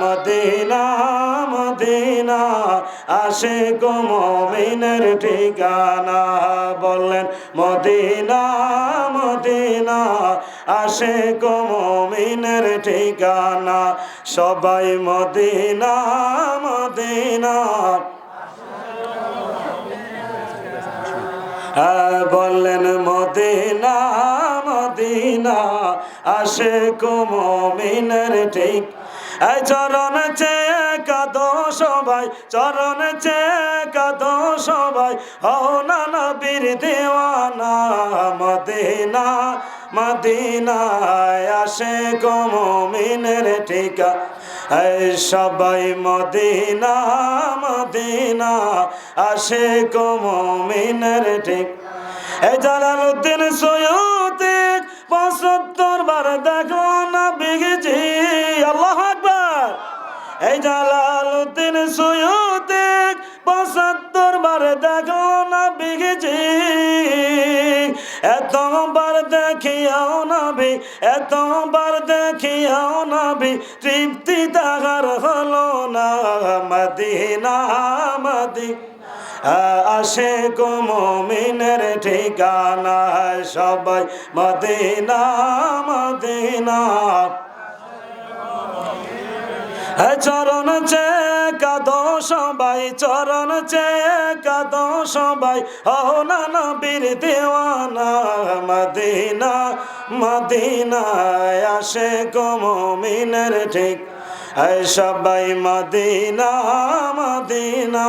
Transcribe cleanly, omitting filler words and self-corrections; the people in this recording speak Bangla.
মদিনা মদিনা আশিক মুমিনের ঠিকানা বলেন মদিনা মদিনা আশিক মুমিনের ঠিকানা সবাই মদিনা মদিনা বললেন মদিনা মদিনা আশিক মুমিনের ঠিক এই চরণ চেয়ে কাঁদো সবাই চরণ চেয়ে কাঁদো সবাই হও না নবীর দেওয়ানা মদিনা মদিনায় আশিক মুমিনের ঠিকানা এই সবাই মদিনা মদিনা আশিক মুমিনের ঠিক এই জালালউদ্দিন সৈয়দী ৭৫ বার দেখো নবীজি আল্লাহু আকবার এই জালালউদ্দিন সৈয়দী ৭৫ বার দেখো নবীজি এতবার দেখিয়াও নবী এতবার দেখিয়াও নবী তৃপ্তি তাহার হলো না মদিনা মদিনা আশিক মুমিনের ঠিকানা সবাই মদিনা মদিনা চরণ চেয়ে কাঁদো সবাই চরণ চেয়ে কাঁদো সবাই হও না নবীর দেওয়ানা মদিনা মদিনা আশিক মুমিনের ঠিক সবাই মদিনা মদিনা